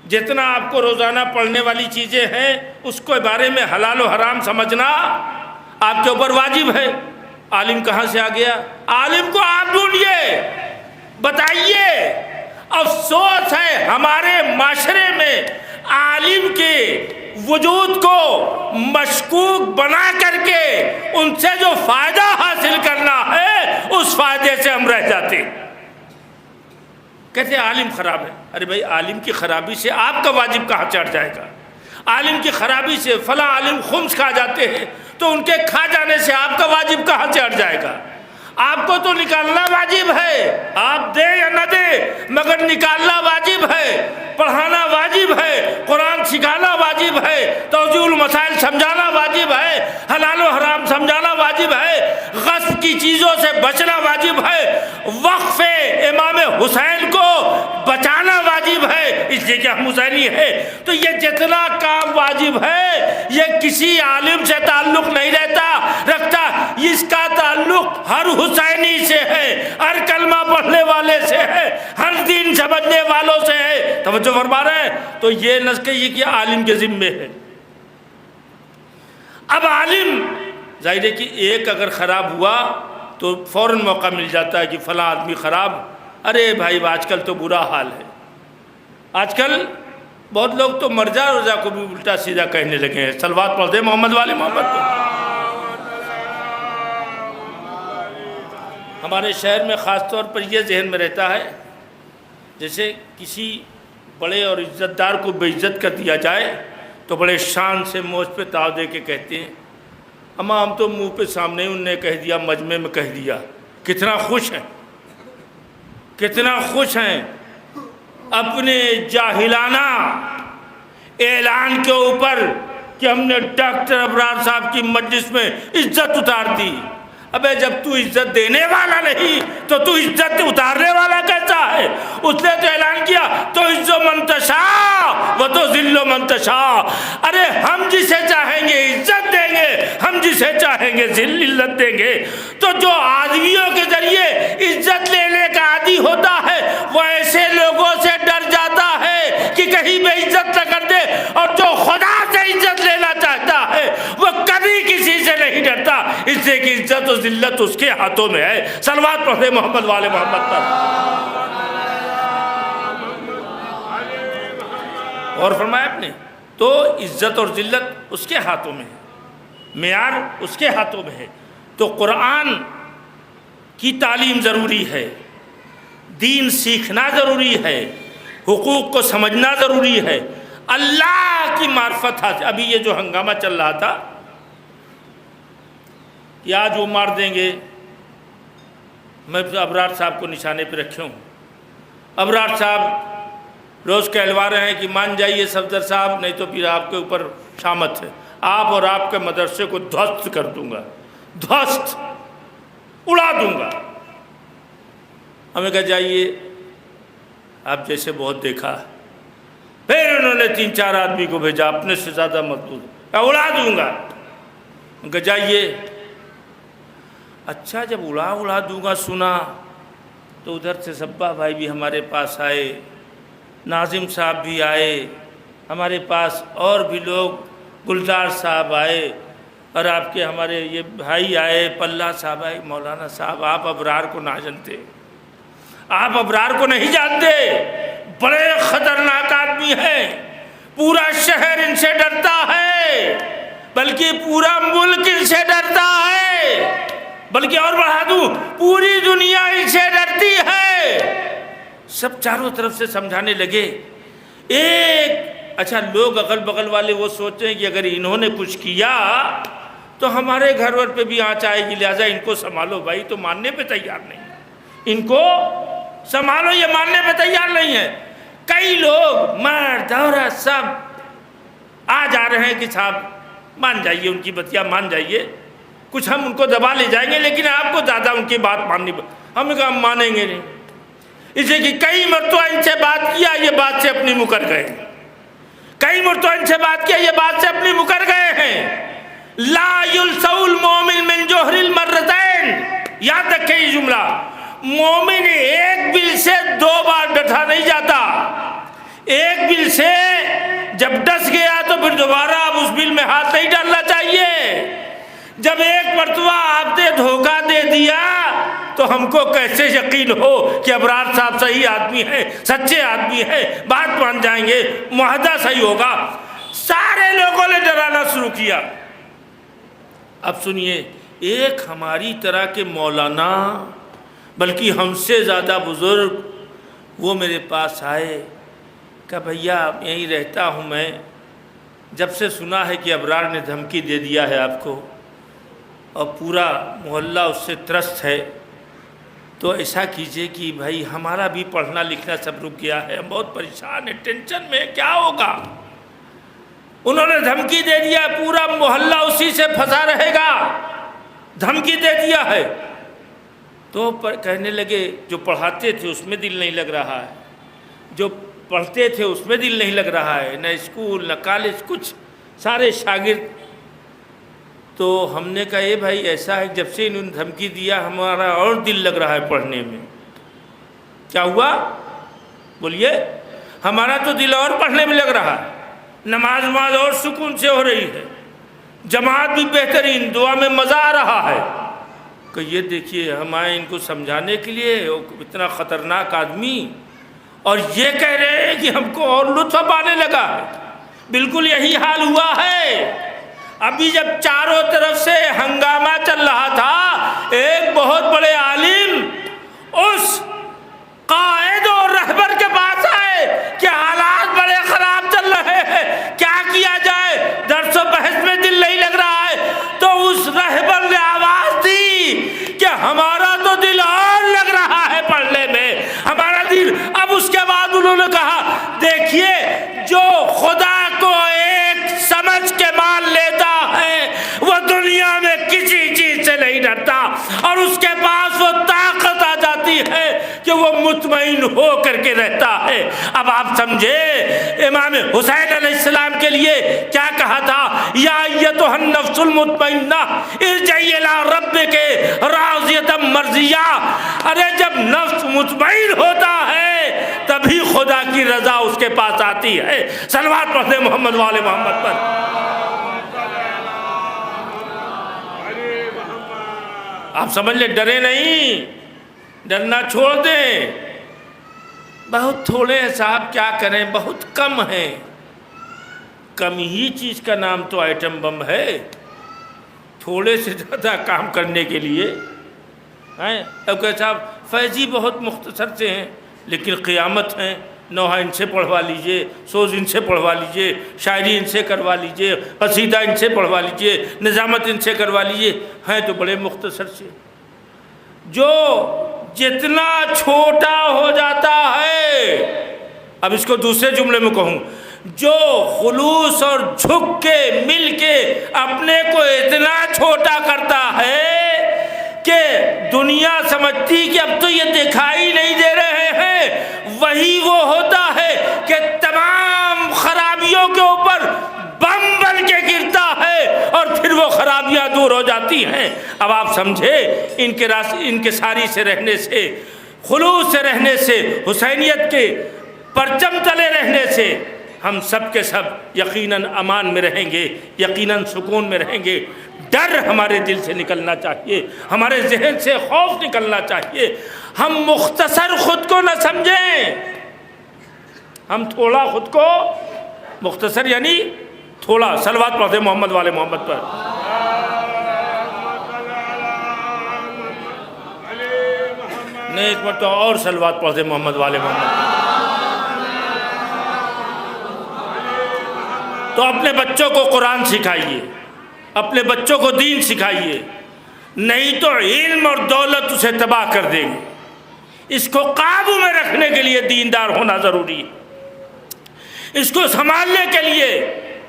جتنا آپ کو روزانہ پڑھنے والی چیزیں ہیں اس کے بارے میں حلال و حرام سمجھنا آپ کے اوپر واجب ہے۔ عالم کہاں سے آ گیا؟ عالم کو آپ ڈھونڈیے، بتائیے۔ افسوس ہے ہمارے معاشرے میں عالم کے وجود کو مشکوک بنا کر کے ان سے جو فائدہ حاصل کرنا ہے اس فائدے سے ہم رہ جاتے ہیں۔ کہتے ہیں عالم خراب ہے۔ ارے بھائی، عالم کی خرابی سے آپ کا واجب کہاں چڑھ جائے گا؟ عالم کی خرابی سے فلاں عالم خمس کھا جاتے ہیں تو ان کے کھا جانے سے آپ کا واجب کہاں چڑھ جائے گا؟ آپ کو تو نکالنا واجب ہے، آپ دیں یا نہ دیں مگر نکالنا واجب ہے، پڑھانا واجب ہے، قرآن سکھانا واجب ہے، توضیح المسائل سمجھانا واجب ہے، حلال و حرام سمجھانا واجب ہے، غصب کی چیزوں سے بچنا واجب ہے، وقف امام حسین کو بچانا واجب ہے، اس لیے کہ ہم حسینی ہے۔ تو یہ جتنا کام واجب ہے یہ کسی عالم سے تعلق نہیں رکھتا، اس کا تعلق ہر حسینی سے ہے، ہر کلمہ پڑھنے والے سے ہے، ہر دین سمجھنے والوں سے ہے۔ توجہ فرما رہے ہیں؟ تو یہ نسخہ یہ کہ عالم کے ذمے ہے۔ اب عالم ظاہر ہے کہ ایک اگر خراب ہوا تو فوراً موقع مل جاتا ہے کہ فلاں آدمی خراب۔ ارے بھائی، آج کل تو برا حال ہے۔ آج کل بہت لوگ تو مرجع رضا کو بھی الٹا سیدھا کہنے لگے ہیں۔ صلوات پڑھتے محمد والے محمد کو۔ ہمارے شہر میں خاص طور پر یہ ذہن میں رہتا ہے جیسے کسی بڑے اور عزت دار کو بے عزت کر دیا جائے تو بڑے شان سے موچ پہ تاؤ دے کے کہتے ہیں اما ہم تو منہ پہ سامنے انہوں نے کہہ دیا، مجمع میں کہہ دیا۔ کتنا خوش ہیں، کتنا خوش ہیں اپنے جاہلانہ اعلان کے اوپر کہ ہم نے ڈاکٹر ابرار صاحب کی مجلس میں عزت اتار دی۔ ابے جب تو عزت دینے والا نہیں تو تو عزت اتارنے والا کیسا ہے؟ اس نے تو اعلان کیا تو عز من تشاء و تو ذل من تشاء۔ ارے ہم جسے چاہیں گے عزت دیں گے، ہم جسے چاہیں گے ذلت دیں گے۔ تو جو آدمیوں کے ذریعے عزت لینے کا عادی ہوتا ہے وہ ایسے لوگوں سے ڈر جاتا ہے کہ کہیں بے عزت نہ کر دے، اور جو خدا سے عزت لینا چاہتا ہے وہ کبھی کسی سے نہیں ڈرتا، اس لیے کہ عزت و ذلت اس کے ہاتھوں میں ہے۔ صلوات پڑھے محمد والے محمد پر۔ اور فرمایا آپ نے تو عزت اور ذلت اس کے ہاتھوں میں ہے، معیار اس کے ہاتھوں میں ہے۔ تو قرآن کی تعلیم ضروری ہے، دین سیکھنا ضروری ہے، حقوق کو سمجھنا ضروری ہے، اللہ کی معرفت حاصل۔ ابھی یہ جو ہنگامہ چل رہا تھا کہ آج وہ مار دیں گے، میں ابرار صاحب کو نشانے پہ رکھے ہوں۔ ابرار صاحب روز کہلوا رہے ہیں کہ مان جائیے صفدر صاحب، نہیں تو پھر آپ کے اوپر شامت ہے، آپ اور آپ کے مدرسے کو دھوست کر دوں گا۔ دھوست اڑا دوں گا۔ ہمیں کہا جائیے، آپ جیسے بہت دیکھا۔ پھر انہوں نے 3-4 آدمی کو بھیجا، اپنے سے زیادہ مضبوط، کہا اڑا دوں گا۔ ان کا جائیے۔ اچھا جب اڑا دوں گا سنا تو ادھر سے سبا بھائی بھی ہمارے پاس آئے، ناظم صاحب بھی آئے ہمارے پاس، اور بھی لوگ، گلزار صاحب آئے، اور آپ کے ہمارے یہ بھائی آئے، پلہ صاحب آئے۔ مولانا صاحب آپ ابرار کو نہ جانتے، آپ ابرار کو نہیں جانتے، بڑے خطرناک آدمی ہیں، پورا شہر ان سے ڈرتا ہے، بلکہ پورا ملک ان سے ڈرتا ہے، بلکہ اور بڑھا دوں پوری دنیا ان سے ڈرتی ہے۔ سب چاروں طرف سے سمجھانے لگے۔ اچھا لوگ اگل بغل والے وہ سوچتے ہیں کہ اگر انہوں نے کچھ کیا تو ہمارے گھر ور پہ بھی آنچ آئے گی، لہٰذا ان کو سنبھالو بھائی، تو ماننے پہ تیار نہیں ہے، ان کو سنبھالو، یہ ماننے پہ تیار نہیں ہے۔ کئی لوگ مرد عورت سب آ جا رہے ہیں کہ صاحب مان جائیے، ان کی بتیا مان جائیے، کچھ ہم ان کو دبا لے جائیں گے، لیکن آپ کو زیادہ ان کی بات ماننی ہم کہا ہم مانیں گے نہیں۔ اسے کہ کئی مرتبہ ان سے بات کیا، یہ بات سے اپنی مکر گئے، کئی مرتبہ ان سے بات کیا، یہ بات سے اپنی مکر گئے ہیں۔ لا یلسع المؤمن من جوہر المرتین، یاد رکھیں یہ جملہ، مومن ایک بل سے 2 بار ڈٹا نہیں جاتا، ایک بل سے جب ڈس گیا تو پھر دوبارہ اب اس بل میں ہاتھ نہیں ڈالنا چاہیے۔ جب ایک مرتبہ آپ نے دھوکہ دے دیا تو ہم کو کیسے یقین ہو کہ ابرار صاحب صحیح آدمی ہے، سچے آدمی ہے، بات مان جائیں گے، معاہدہ صحیح ہوگا۔ سارے لوگوں نے ڈرانا شروع کیا۔ اب سنیے، ایک ہماری طرح کے مولانا، بلکہ ہم سے زیادہ بزرگ، وہ میرے پاس آئے، کہ بھیا یہیں رہتا ہوں میں، جب سے سنا ہے کہ ابرار نے دھمکی دے دیا ہے آپ کو اور پورا محلہ اس سے ترست ہے، تو ایسا کیجئے کہ بھائی ہمارا بھی پڑھنا لکھنا سب رک گیا ہے، ہم بہت پریشان ہیں، ٹینشن میں، کیا ہوگا؟ انہوں نے دھمکی دے دیا، پورا محلہ اسی سے پھنسا رہے گا، دھمکی دے دیا ہے۔ تو کہنے لگے جو پڑھاتے تھے اس میں دل نہیں لگ رہا ہے، جو پڑھتے تھے اس میں دل نہیں لگ رہا ہے، نہ اسکول نہ کالج، کچھ سارے شاگرد۔ تو ہم نے کہا بھائی ایسا ہے، جب سے انہوں نے دھمکی دیا ہمارا اور دل لگ رہا ہے پڑھنے میں۔ کیا ہوا بولیے؟ ہمارا تو دل اور پڑھنے میں لگ رہا ہے، نماز اور سکون سے ہو رہی ہے، جماعت بھی بہترین، دعا میں مزہ آ رہا ہے۔ کہ یہ دیکھیے ہم آئے ان کو سمجھانے کے لیے، اتنا خطرناک آدمی، اور یہ کہہ رہے ہیں کہ ہم کو اور لطف آنے لگا ہے۔ بالکل یہی حال ہوا ہے۔ ابھی جب چاروں طرف سے ہنگامہ چل رہا تھا، ایک بہت بڑے عالم اس قائد اور رہبر کے پاس آئے کہ حالات بڑے خراب چل رہے ہیں، کیا کیا جائے، درس و بحث میں دل نہیں لگ رہا ہے۔ تو اس رہبر نے آواز دی کہ ہمارا تو دل اور لگ رہا ہے پڑھنے میں، ہمارا دل۔ اب اس کے بعد انہوں نے کہا دیکھیے، جو خدا کو ایک سمجھ کے مان لیتا ہے وہ دنیا میں کسی چیز سے نہیں ڈرتا، اور اس کے پاس وہ طاقت آ جاتی ہے کہ وہ مطمئن ہو کر کے رہتا ہے۔ اب آپ سمجھے امام حسین علیہ السلام کے لیے کیا کہا تھا؟ یا ایتھا النفس المطمئنہ ارجعی الی ربک راضیۃ مرضیہ۔ ارے جب نفس مطمئن ہوتا ہے تبھی خدا کی رضا اس کے پاس آتی ہے۔ صلوات پڑھتے محمد والے محمد پر۔ آپ سمجھ لیں، ڈرے نہیں، ڈرنا چھوڑ دیں۔ بہت تھوڑے ہیں صاحب، کیا کریں، بہت کم ہیں۔ کم ہی چیز کا نام تو آئٹم بم ہے، تھوڑے سے زیادہ کام کرنے کے لیے ہیں۔ اب کہ صاحب فیضی بہت مختصر سے ہیں، لیکن قیامت ہیں، نوحہ ان سے پڑھوا لیجئے، سوز ان سے پڑھوا لیجئے، شاعری ان سے کروا لیجئے، قصیدہ ان سے پڑھوا لیجئے، نظامت ان سے کروا لیجئے، ہیں تو بڑے مختصر سے۔ جو جتنا چھوٹا ہو جاتا ہے، اب اس کو دوسرے جملے میں کہوں، جو خلوص اور جھک کے مل کے اپنے کو اتنا چھوٹا کرتا ہے کہ دنیا دنیا سمجھتی کہ اب تو یہ دکھائی نہیں دے رہے ہیں، وہی وہ ہوتا ہے کہ تمام خرابیوں کے اوپر بم بن کے گرتا ہے اور پھر وہ خرابیاں دور ہو جاتی ہیں۔ اب آپ سمجھے ان کے ساری سے رہنے سے، خلوص سے رہنے سے، حسینیت کے پرچم تلے رہنے سے ہم سب کے سب یقیناً امان میں رہیں گے، یقیناً سکون میں رہیں گے۔ ڈر ہمارے دل سے نکلنا چاہیے، ہمارے ذہن سے خوف نکلنا چاہیے۔ ہم مختصر خود کو نہ سمجھیں، ہم تھوڑا خود کو، مختصر یعنی تھوڑا۔ صلوات پڑھتے محمد والے محمد پر۔ نہیں، ایک مرتبہ اور صلوات پڑھتے محمد والے محمد پر۔ تو اپنے بچوں کو قرآن سکھائیے، اپنے بچوں کو دین سکھائیے، نہیں تو علم اور دولت اسے تباہ کر دیں گے۔ اس کو قابو میں رکھنے کے لیے دیندار ہونا ضروری ہے، اس کو سنبھالنے کے لیے،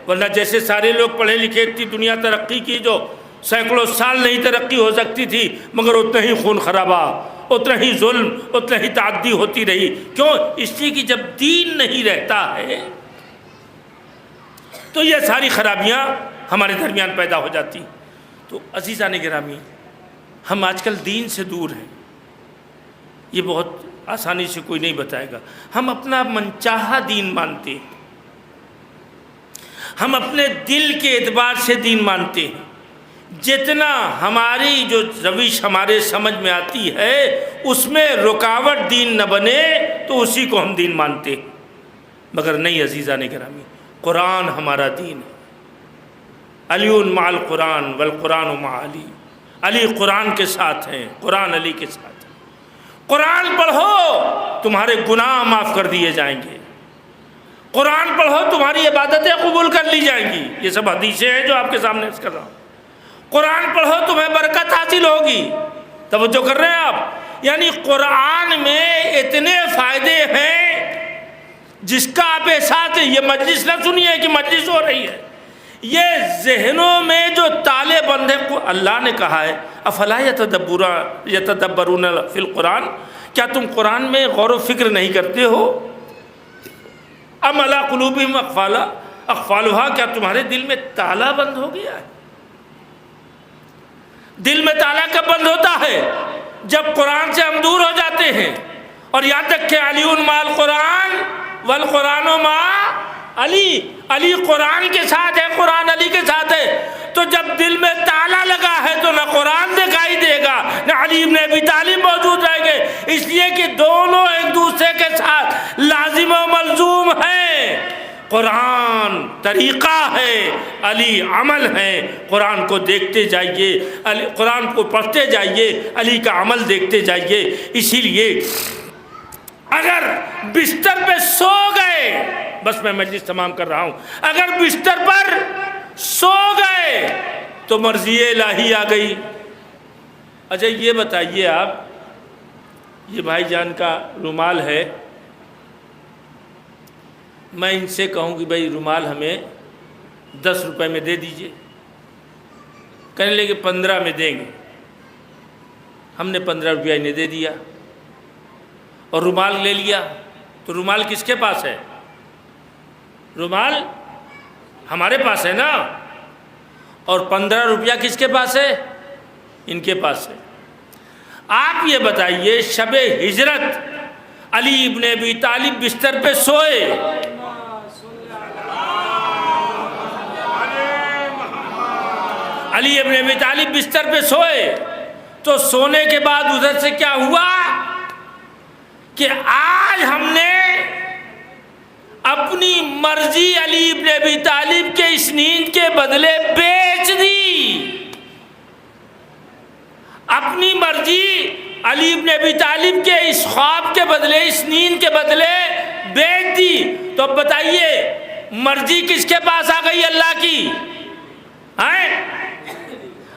ورنہ جیسے سارے لوگ پڑھے لکھے تھی، دنیا ترقی کی جو سینکڑوں سال نہیں ترقی ہو سکتی تھی، مگر اتنا ہی خون خرابہ، اتنا ہی ظلم، اتنا ہی تعدی ہوتی رہی۔ کیوں؟ اس لیے کہ جب دین نہیں رہتا ہے تو یہ ساری خرابیاں ہمارے درمیان پیدا ہو جاتی۔ تو عزیزان گرامی، ہم آج کل دین سے دور ہیں، یہ بہت آسانی سے کوئی نہیں بتائے گا۔ ہم اپنا منچاہا دین مانتے ہیں، ہم اپنے دل کے اعتبار سے دین مانتے ہیں۔ جتنا ہماری جو روش ہمارے سمجھ میں آتی ہے اس میں رکاوٹ دین نہ بنے تو اسی کو ہم دین مانتے ہیں، مگر نہیں عزیزان گرامی، قرآن ہمارا دین ہے۔ علی مع القرآن والقرآن مع علی، علی قرآن کے ساتھ ہیں، قرآن علی کے ساتھ ہے۔ قرآن پڑھو تمہارے گناہ معاف کر دیے جائیں گے، قرآن پڑھو تمہاری عبادتیں قبول کر لی جائیں گی۔ یہ سب حدیثیں ہیں جو آپ کے سامنے عرض کر رہا ہوں۔ قرآن پڑھو تمہیں برکت حاصل ہوگی۔ توجہ کر رہے ہیں آپ؟ یعنی قرآن میں اتنے فائدے ہیں جس کا آپ احساس ہے۔ یہ مجلس نہ سنیے کہ مجلس ہو رہی ہے، یہ ذہنوں میں جو تالے بندے کو اللہ نے کہا ہے افلا یتدبرون فی القرآن، کیا تم قرآن میں غور و فکر نہیں کرتے ہو؟ ام علی قلوبہم اقفالھا، کیا تمہارے دل میں تالا بند ہو گیا ہے؟ دل میں تالا کب بند ہوتا ہے؟ جب قرآن سے ہم دور ہو جاتے ہیں۔ اور یاد رکھیں علی مع القرآن والقرآن مع علی، علی قرآن کے ساتھ ہے، قرآن علی کے ساتھ ہے۔ تو جب دل میں تالا لگا ہے تو نہ قرآن دکھائی دے گا نہ علی ابن ابی طالب موجود رہیں گے، اس لیے کہ دونوں ایک دوسرے کے ساتھ لازم و ملزوم ہیں۔ قرآن طریقہ ہے، علی عمل ہے۔ قرآن کو دیکھتے جائیے، قرآن کو پڑھتے جائیے، علی کا عمل دیکھتے جائیے۔ اسی لیے اگر بستر پہ سو گئے، بس میں مجلس تمام کر رہا ہوں، اگر بستر پر سو گئے تو مرضی الہی آ گئی۔ اچھا یہ بتائیے آپ، یہ بھائی جان کا رومال ہے، میں ان سے کہوں کہ بھائی رومال ہمیں 10 روپے میں دے دیجئے، کہنے لگے 15 میں دیں گے۔ ہم نے 15 روپیہ انہیں دے دیا اور رومال لے لیا۔ تو رومال کس کے پاس ہے؟ رومال ہمارے پاس ہے نا، اور 15 روپیہ کس کے پاس ہے؟ ان کے پاس ہے۔ آپ یہ بتائیے، شب ہجرت علی ابن ابی طالب بستر پہ سوئے، علی ابن ابی طالب بستر پہ سوئے، تو سونے کے بعد ادھر سے کیا ہوا کہ آج ہم نے اپنی مرضی علی ابن ابی طالب کے اس نیند کے بدلے بیچ دی، اپنی مرضی علی ابن ابی طالب کے اس خواب کے بدلے، اس نیند کے بدلے بیچ دی۔ تو اب بتائیے مرضی کس کے پاس آ گئی؟ اللہ کی،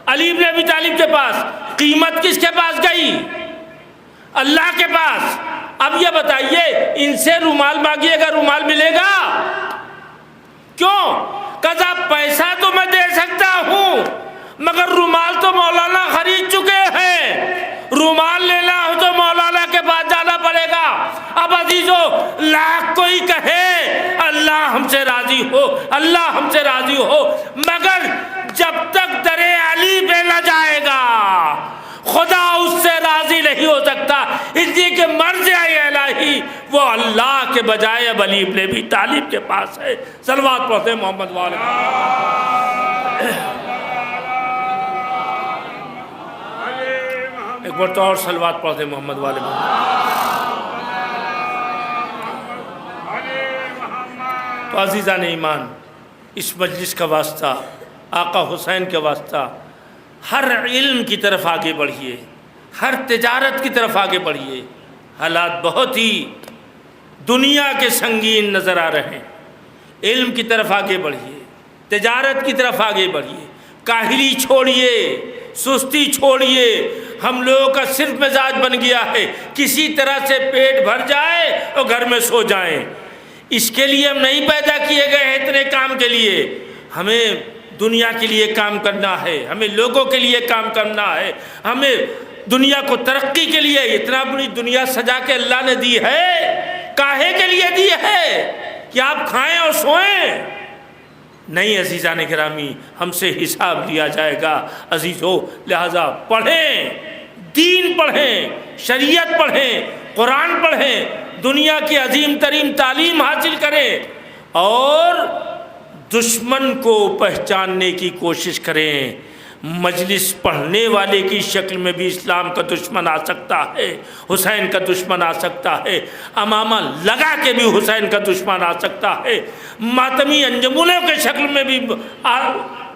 علی ابن ابی طالب کے پاس۔ قیمت کس کے پاس گئی؟ اللہ کے پاس۔ اب یہ بتائیے ان سے رومال مانگیے گا، رومال ملے گا؟ کیوں؟ کہا پیسہ تو میں دے سکتا ہوں مگر رومال تو مولانا خرید چکے ہیں، رومال عزیزو لاکھ کوئی کہے اللہ ہم سے راضی ہو، اللہ ہم سے راضی ہو، مگر جب تک در علی پہ نہ جائے گا خدا اس سے راضی نہیں ہو سکتا، اس لیے کہ مرض الہی وہ اللہ کے بجائے اب علی ابن ابی طالب کے پاس ہے۔ صلوات پڑھتے محمد والے ایک بار تو اور صلوات پڑھتے محمد والے تو عزیزان ایمان، اس مجلس کا واسطہ، آقا حسین کے واسطہ ہر علم کی طرف آگے بڑھیے، ہر تجارت کی طرف آگے بڑھیے۔ حالات بہت ہی دنیا کے سنگین نظر آ رہے ہیں، علم کی طرف آگے بڑھیے، تجارت کی طرف آگے بڑھیے، کاہلی چھوڑیے، سستی چھوڑیے۔ ہم لوگوں کا صرف مزاج بن گیا ہے کسی طرح سے پیٹ بھر جائے اور گھر میں سو جائیں۔ اس کے لیے ہم نہیں پیدا کیے گئے ہیں اتنے کام کے لیے، ہمیں دنیا کے لیے کام کرنا ہے، ہمیں لوگوں کے لیے کام کرنا ہے، ہمیں دنیا کو ترقی کے لیے اتنا بڑی دنیا سجا کے اللہ نے دی ہے، کاہے کے لیے دی ہے کہ آپ کھائیں اور سوئیں؟ نہیں عزیزان گرامی، ہم سے حساب لیا جائے گا عزیزو، لہذا پڑھیں، دین پڑھیں، شریعت پڑھیں، قرآن پڑھیں، دنیا کی عظیم ترین تعلیم حاصل کریں اور دشمن کو پہچاننے کی کوشش کریں۔ مجلس پڑھنے والے کی شکل میں بھی اسلام کا دشمن آ سکتا ہے، حسین کا دشمن آ سکتا ہے، امامہ لگا کے بھی حسین کا دشمن آ سکتا ہے، ماتمی انجمنوں کے شکل میں بھی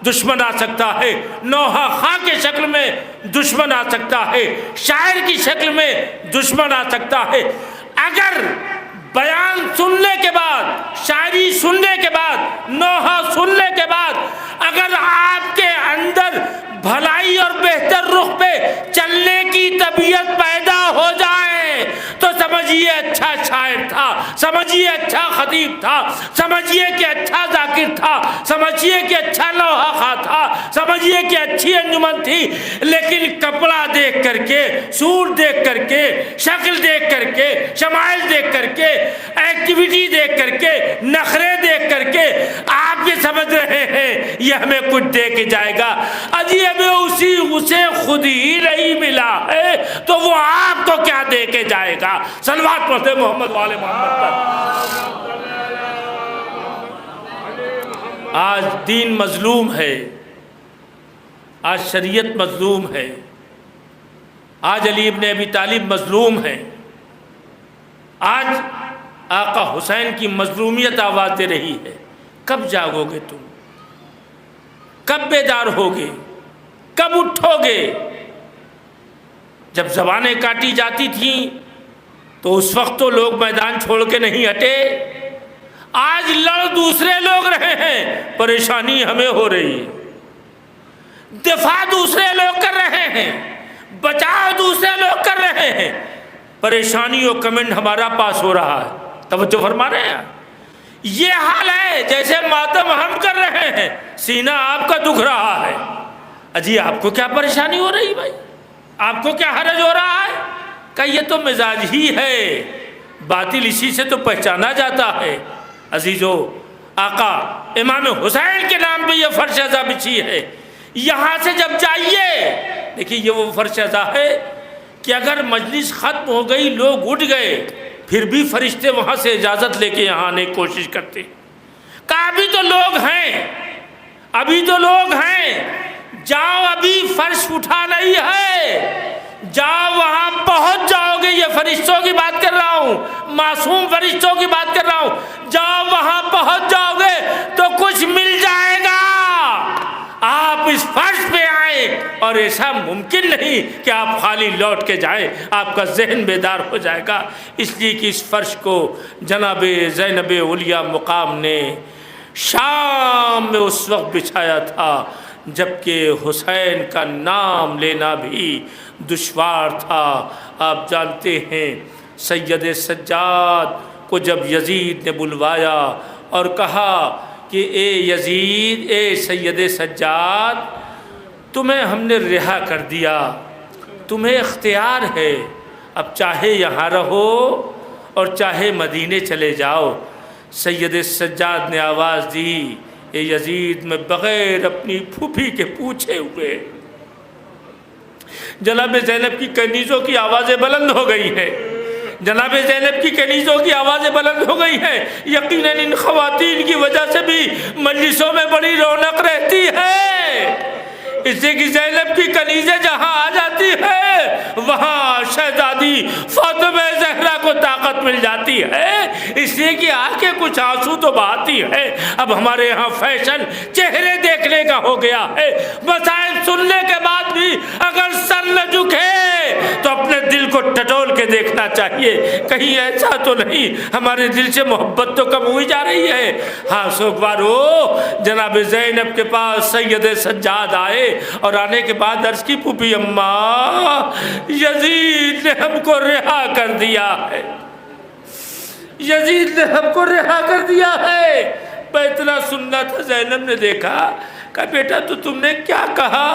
دشمن آ سکتا ہے، نوحہ خاں کے شکل میں دشمن آ سکتا ہے، شاعر کی شکل میں دشمن آ سکتا ہے۔ اگر بیان سننے کے بعد، شاعری سننے کے بعد، نوحہ سننے کے بعد اگر آپ کے اندر بھلائی اور بہتر رخ پہ چلنے کی طبیعت پیدا ہو جائے تو سمجھیے اچھا شاعر تھا، سمجھیے اچھا خطیب تھا، سمجھیے کہ اچھا ذاکر تھا، سمجھیے کہ اچھا نوحہ خواں تھا، سمجھیے کہ اچھی انجمن تھی۔ لیکن کپڑا دیکھ کر کے، سوٹ دیکھ کر کے، شکل دیکھ کر کے، شمائل دیکھ کر کے، ایکٹیویٹی دیکھ کر کے، نخرے دیکھ کر کے آپ یہ سمجھ رہے ہیں یہ ہمیں کچھ دے کے جائے گا۔ اجی ہمیں اسے خود ہی نہیں ملا ہے تو وہ آپ کو کیا دے کے جائے گا؟ صلوات پڑھتے محمد والے محمد پر۔ آج دین مظلوم ہے، آج شریعت مظلوم ہے، آج علی ابن ابی طالب مظلوم ہے، آج آقا حسین کی مظلومیت آواز دے رہی ہے۔ کب جاگو گے تم؟ کب بیدار ہوگے؟ کب اٹھو گے؟ جب زبانیں کاٹی جاتی تھیں تو اس وقت تو لوگ میدان چھوڑ کے نہیں ہٹے، آج لڑ دوسرے لوگ رہے ہیں، پریشانی ہمیں ہو رہی ہے، دفاع دوسرے لوگ کر رہے ہیں، بچاؤ دوسرے لوگ کر رہے ہیں، پریشانی اور کمنٹ ہمارا پاس ہو رہا ہے۔ توجہ فرما رہے ہیں؟ یہ حال ہے جیسے ماتم ہم کر رہے ہیں، سینہ آپ کا دکھ رہا ہے۔ اجی آپ کو کیا پریشانی ہو رہی بھائی؟ آپ کو کیا حرج ہو رہا ہے؟ کہ یہ تو مزاج ہی ہے، باطل اسی سے تو پہچانا جاتا ہے۔ عزیزو، آقا امام حسین کے نام پہ یہ فرش ازا بچھی ہے، یہاں سے جب جائیے دیکھیے یہ وہ فرش ازا ہے کہ اگر مجلس ختم ہو گئی، لوگ اٹھ گئے، پھر بھی فرشتے وہاں سے اجازت لے کے یہاں آنے کی کوشش کرتے، کہا ابھی تو لوگ ہیں، ابھی تو لوگ ہیں، جاؤ ابھی فرش اٹھا نہیں ہے، جاؤ وہاں پہنچ جاؤ گے۔ یہ فرشتوں کی بات کر رہا ہوں، معصوم فرشتوں کی بات کر رہا ہوں، جاؤ وہاں پہنچ جاؤ گے تو کچھ مل جائے گا۔ آپ اس فرش پہ آئیں اور ایسا ممکن نہیں کہ آپ خالی لوٹ کے جائیں، آپ کا ذہن بیدار ہو جائے گا، اس لیے کہ اس فرش کو جناب زینب علیہ مقام نے شام میں اس وقت بچھایا تھا جبکہ حسین کا نام لینا بھی دشوار تھا۔ آپ جانتے ہیں سید سجاد کو جب یزید نے بلوایا اور کہا کہ اے یزید، اے سید سجاد، تمہیں ہم نے رہا کر دیا، تمہیں اختیار ہے، اب چاہے یہاں رہو اور چاہے مدینے چلے جاؤ۔ سید سجاد نے آواز دی، اے یزید میں بغیر اپنی پھوپھی کے پوچھے ہوئے۔ جناب زینب کی کنیزوں کی آوازیں بلند ہو گئی ہیں، جناب زینب کی کنیزوں کی آوازیں بلند ہو گئی ہیں۔ یقیناً ان خواتین کی وجہ سے بھی مجلسوں میں بڑی رونق رہتی ہے، اس سے کہ زینب کی کنیزیں جہاں آ جاتی ہے وہاں شہزادی فاطمہ زہرا کو طاقت مل جاتی ہے، اس لیے کہ آ کے کچھ آنسو تو بہاتی ہے۔ اب ہمارے یہاں فیشن چہرے دیکھنے کا ہو گیا ہے، مسائل سننے کے بعد بھی اگر سر نہ جھکے تو اپنے دل کو ٹٹول کے دیکھنا چاہیے، کہیں ایسا تو نہیں ہمارے دل سے محبت تو کم ہوئی جا رہی ہے۔ ہاں سوگوارو، جناب زینب کے پاس سید سجاد آئے اور آنے کے بعد عرض کی، پھوپھی اماں یزید نے ہم کو رہا کر دیا ہے، یزید نے ہم کو رہا کر دیا ہے۔ میں اتنا سننا تھا، زینب نے دیکھا، کہا بیٹا تو تم نے کیا کہا؟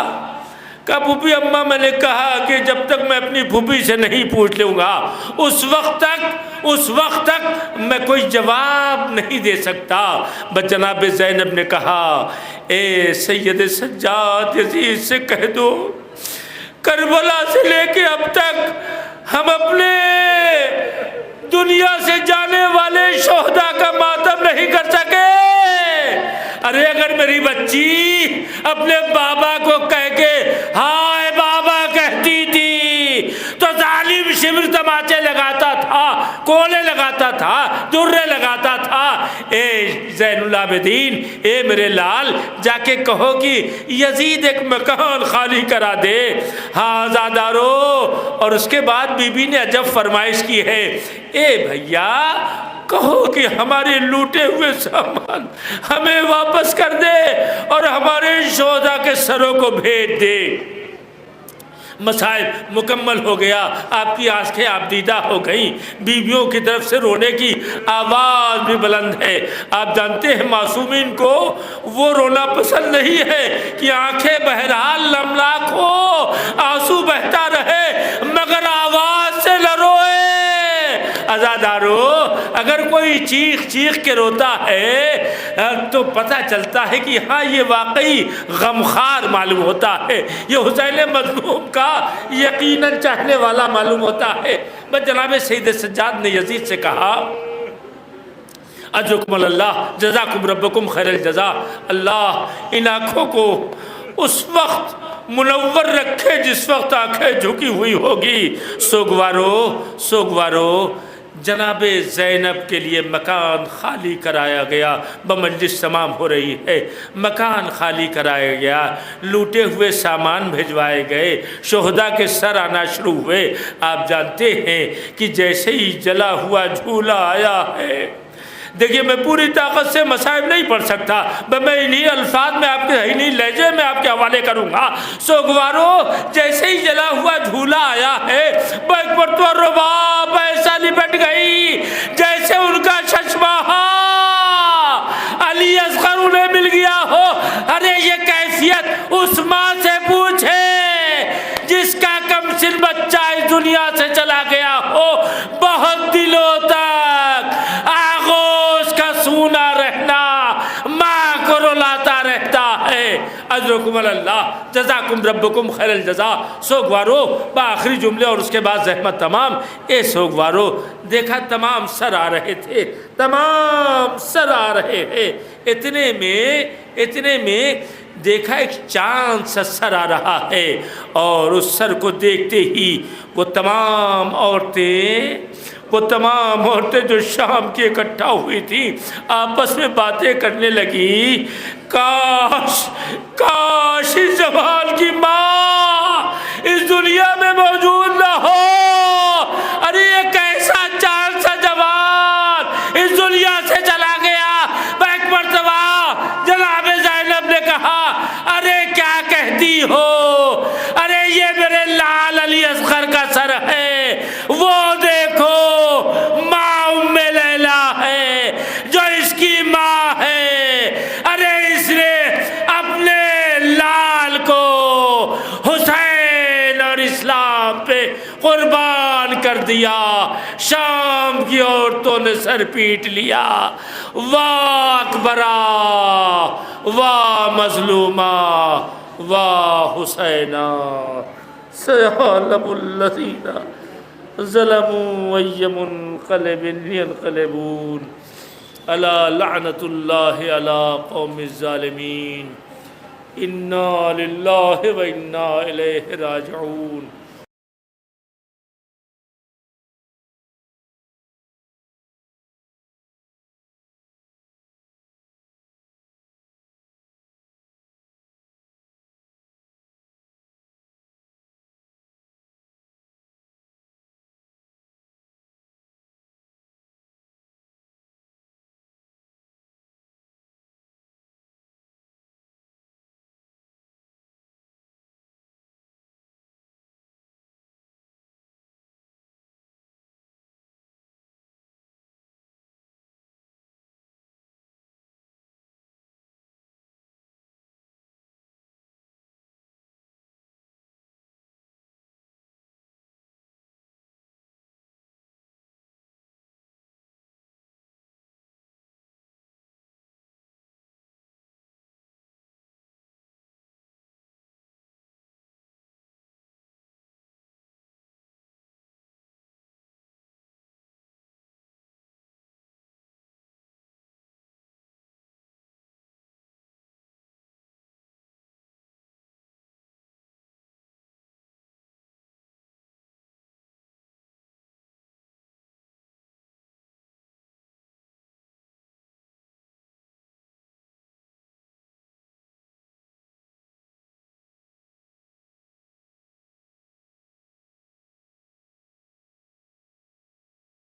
کہا پھوپھی اماں میں نے کہا کہ جب تک میں اپنی پھوپھی سے نہیں پوچھ لوں گا اس وقت تک میں کوئی جواب نہیں دے سکتا۔ بس جناب زینب نے کہا، اے سید سجاد یزید سے کہہ دو کربلا سے لے کے اب تک ہم اپنے دنیا سے جانے والے شہداء کا ماتم نہیں کر سکے۔ ارے اگر میری بچی اپنے بابا کو کہہ کے ہائے بابا کہتی تھی تو ظالم شمر تماچے لگاتا تھا، کولے لگاتا تھا، درے لگاتا تھا۔ اے زین العابدین، اے میرے لال، جا کے کہو کہ یزید ایک مکان خالی کرا دے۔ ہاں زادارو، اور اس کے بعد بی بی نے عجب فرمائش کی ہے، اے بھیا کہو کہ ہمارے لوٹے ہوئے سامان ہمیں واپس کر دے اور ہمارے شہداء کے سروں کو بھیج دے۔ مسائل مکمل ہو گیا، آپ کی آنکھیں آبدیدہ ہو گئیں، بیویوں کی طرف سے رونے کی آواز بھی بلند ہے۔ آپ جانتے ہیں معصومین کو وہ رونا پسند نہیں ہے کہ آنکھیں بہرحال نمناک ہو، آنسو بہتا رہے مگر آواز سے نہ روئے۔ عزادارو، اگر کوئی چیخ کے روتا ہے تو پتہ چلتا ہے کہ ہاں یہ واقعی غمخوار معلوم ہوتا ہے، یہ حسین مظلوم کا یقیناً چاہنے والا معلوم ہوتا ہے۔ بس جناب سید سجاد نے یزید سے کہا، اجرکم اللہ، جزاکم ربکم خیر الجزا، اللہ ان آنکھوں کو اس وقت منور رکھے جس وقت آنکھیں جھکی ہوئی ہوگی۔ سوگوارو جناب زینب کے لیے مکان خالی کرایا گیا، بمجلس تمام ہو رہی ہے، مکان خالی کرایا گیا، لوٹے ہوئے سامان بھیجوائے گئے، شہداء کے سر آنا شروع ہوئے۔ آپ جانتے ہیں کہ جیسے ہی جلا ہوا جھولا آیا ہے، دیکھیے میں پوری طاقت سے مصائب نہیں پڑھ سکتا، میں انہی الفاظ میں آپ کے انہی لہجے میں آپ کے حوالے کروں گا۔ سوگوارو، جیسے ہی جلا ہوا جھولا آیا ہے، ایک مرتبہ رباب ایسا لپٹ گئی جیسے ان کا چشمہ علی اصغر انہیں مل گیا ہو۔ ارے یہ کیفیت اس ماں سے پوچھے جس کا کم سن بچہ اس دنیا سے چلا گیا ہو، بہت دلوں تک آغوش کا سونا رہنا ماں کو رلاتا رہتا ہے۔ اجرکم اللہ، جزاکم ربکم خیر الجزا۔ سوگوارو، بآخری جملے اور اس کے بعد زحمت تمام۔ اے سوگوارو، دیکھا تمام سر آ رہے تھے، تمام سر آ رہے ہیں، اتنے میں دیکھا ایک چاند سا سر آ رہا ہے، اور اس سر کو دیکھتے ہی وہ تمام عورتیں جو شام کی اکٹھا ہوئی تھی آپس میں باتیں کرنے لگی، کاش اس جوان کی ماں اس دنیا میں موجود نہ ہو۔ ارے یہ کیسا چاند سا جوان اس دنیا سے چلا گیا۔ ایک مرتبہ جناب زینب نے کہا، ارے کیا کہتی ہو؟ ارے یہ میرے لال علی اصغر کا سر ہے، وہ دیکھو ماں ام لیلا ہے جو اس کی ماں ہے۔ ارے اس نے اپنے لال کو حسین اور اسلام پہ دیا، شام کی عورتوں نے سر پیٹ لیا، واہ اکبرا واہ مظلومہ واہ حسینہ، سيعلم الذين ظلموا أي منقلب ينقلبون، ألا لعنة الله على قوم الظالمين، إنا لله وإنا إليه راجعون۔